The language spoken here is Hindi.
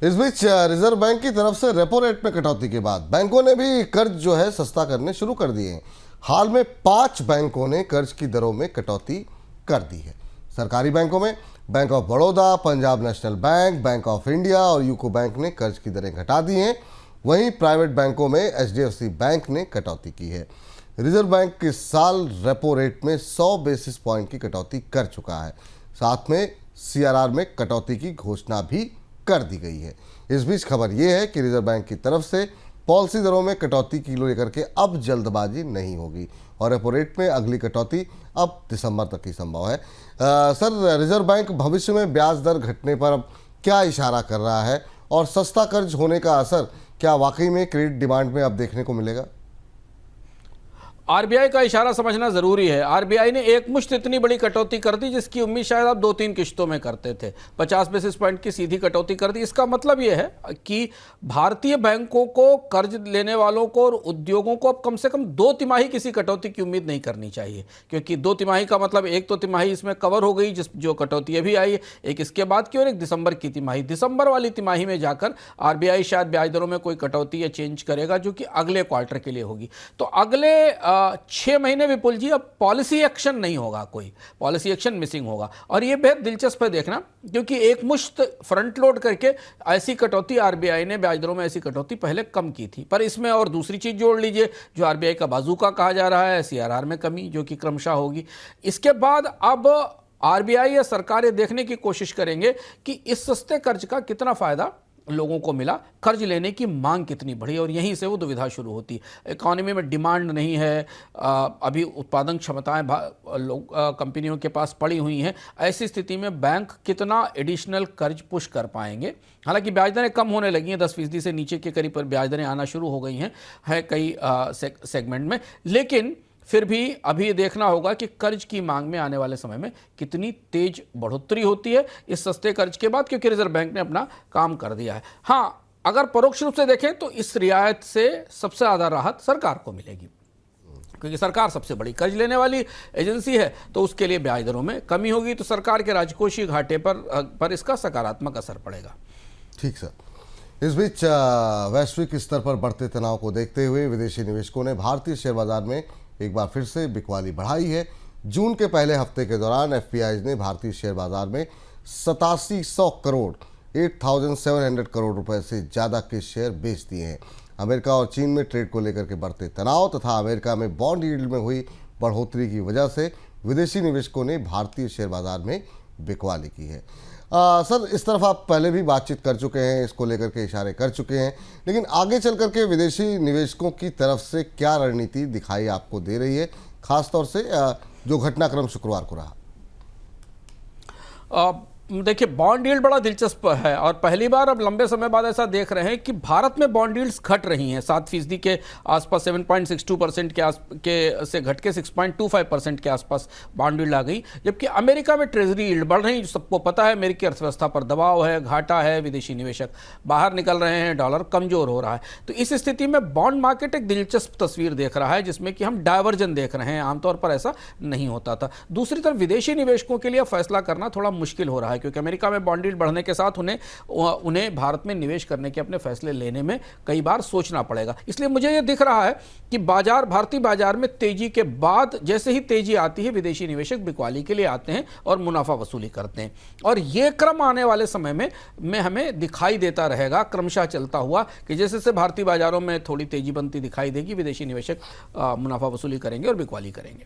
इस बीच रिजर्व बैंक की तरफ से रेपो रेट में कटौती के बाद बैंकों ने भी कर्ज जो है सस्ता करने शुरू कर दिए हैं। हाल में 5 बैंकों ने कर्ज की दरों में कटौती कर दी है। सरकारी बैंकों में bank of Baroda, Punjab national bank, bank of India और यूको बैंक ने कर्ज की दरें घटा दी हैं। वहीं प्राइवेट बैंकों में एचडीएफसी बैंक ने कटौती की है। रिजर्व बैंक इस साल रेपो रेट में 100 बेसिस पॉइंट की कटौती कर चुका है। साथ में सीआरआर में कटौती की घोषणा भी कर दी गई है। इस बीच खबर यह है कि रिजर्व बैंक की तरफ से पॉलिसी दरों में कटौती की लेकर के अब जल्दबाजी नहीं होगी और रेपो रेट में अगली कटौती अब दिसंबर तक ही संभव है। सर, रिजर्व बैंक भविष्य में ब्याज दर घटने पर अब क्या इशारा कर रहा है और सस्ता कर्ज होने का असर क्या वाकई में क्रेडिट डिमांड में अब देखने को मिलेगा? आरबीआई का इशारा समझना जरूरी है। आरबीआई ने एक मुश्त इतनी बड़ी कटौती कर दी जिसकी उम्मीद शायद आप 2-3 किश्तों में करते थे। 50 बेसिस पॉइंट की सीधी कटौती कर दी। इसका मतलब यह है कि भारतीय बैंकों को, कर्ज लेने वालों को और उद्योगों को अब कम से कम 2 तिमाही किसी कटौती की उम्मीद नहीं करनी चाहिए, क्योंकि 2 तिमाही का मतलब एक तो तिमाही इसमें कवर हो गई जो कटौती अभी आई है, एक इसके बाद की और एक दिसंबर की तिमाही। दिसंबर वाली तिमाही में जाकर आरबीआई शायद ब्याज दरों में कोई कटौती या चेंज करेगा जो कि अगले क्वार्टर के लिए होगी। तो अगले 6 महीने विपुल जी अब पॉलिसी एक्शन नहीं होगा, कोई पॉलिसी एक्शन मिसिंग होगा। और यह बेहद दिलचस्प है देखना, क्योंकि एक मुश्त फ्रंट लोड करके ऐसी कटौती आरबीआई ने ब्याज दरों में ऐसी कटौती पहले कम की थी। पर इसमें और दूसरी चीज जोड़ लीजिए जो आरबीआई का बाजूका कहा जा रहा है, सीआरआर में कमी जो कि क्रमशः होगी। इसके बाद अब आरबीआई या सरकार ये देखने की कोशिश करेंगे कि इस सस्ते कर्ज का कितना फायदा लोगों को मिला, कर्ज लेने की मांग कितनी बढ़ी, और यहीं से वो दुविधा शुरू होती है। इकॉनमी में डिमांड नहीं है, अभी उत्पादन क्षमताएं कंपनियों के पास पड़ी हुई हैं। ऐसी स्थिति में बैंक कितना एडिशनल कर्ज पुश कर पाएंगे। हालांकि ब्याज दरें कम होने लगी हैं, 10% से नीचे के करीब पर ब्याज दरें आना शुरू हो गई हैं है कई सेगमेंट में, लेकिन फिर भी अभी देखना होगा कि कर्ज की मांग में आने वाले समय में कितनी तेज बढ़ोतरी होती है इस सस्ते कर्ज के बाद, क्योंकि रिजर्व बैंक ने अपना काम कर दिया है। हाँ, अगर परोक्ष रूप से देखें तो इस रियायत से सबसे ज़्यादा राहत सरकार को मिलेगी, क्योंकि सरकार सबसे बड़ी कर्ज लेने वाली एजेंसी है, तो उसके लिए ब्याज दरों में कमी होगी तो सरकार के राजकोषीय घाटे पर इसका सकारात्मक असर पड़ेगा। ठीक सर। इस बीच वैश्विक स्तर पर बढ़ते तनाव को देखते हुए विदेशी निवेशकों ने भारतीय शेयर बाजार में एक बार फिर से बिकवाली बढ़ाई है। जून के पहले हफ्ते के दौरान एफपीआई ने भारतीय शेयर बाजार में 8700 करोड़ 8700 करोड़ रुपए से ज़्यादा के शेयर बेच दिए हैं। अमेरिका और चीन में ट्रेड को लेकर के बढ़ते तनाव तथा अमेरिका में बॉन्ड यील्ड में हुई बढ़ोतरी की वजह से विदेशी निवेशकों ने भारतीय शेयर बाजार में बिकवाली की है। सर, इस तरफ आप पहले भी बातचीत कर चुके हैं, इसको लेकर के इशारे कर चुके हैं, लेकिन आगे चल करके विदेशी निवेशकों की तरफ से क्या रणनीति दिखाई आपको दे रही है, खासतौर से जो घटनाक्रम शुक्रवार को रहा? देखिए, बॉन्ड यील्ड बड़ा दिलचस्प है और पहली बार अब लंबे समय बाद ऐसा देख रहे हैं कि भारत में बॉन्ड यील्ड्स घट रही हैं। 7% के आसपास 7.62% के से घट के 6.25% के आसपास बॉन्ड यील्ड आ गई, जबकि अमेरिका में ट्रेजरी यील्ड बढ़ रही है। जो सबको पता है, अमेरिकी अर्थव्यवस्था पर दबाव है, घाटा है, विदेशी निवेशक बाहर निकल रहे हैं, डॉलर कमजोर हो रहा है। तो इस स्थिति में बॉन्ड मार्केट एक दिलचस्प तस्वीर देख रहा है जिसमें कि हम डायवर्जन देख रहे हैं। आमतौर पर ऐसा नहीं होता था। दूसरी तरफ विदेशी निवेशकों के लिए फैसला करना थोड़ा मुश्किल हो रहा है, क्योंकि अमेरिका में बॉन्ड यील्ड बढ़ने के साथ उन्हें भारत में निवेश करने के अपने फैसले लेने में कई बार सोचना पड़ेगा। इसलिए मुझे यह दिख रहा है कि भारतीय बाजार में तेजी के बाद जैसे ही तेजी आती है, विदेशी निवेशक बिकवाली के लिए आते हैं और मुनाफा वसूली करते हैं, और यह क्रम आने वाले समय में हमें दिखाई देता रहेगा, क्रमशः चलता हुआ, कि जैसे जैसे भारतीय बाजारों में थोड़ी तेजी बनती दिखाई देगी, विदेशी निवेशक मुनाफा वसूली करेंगे और बिकवाली करेंगे।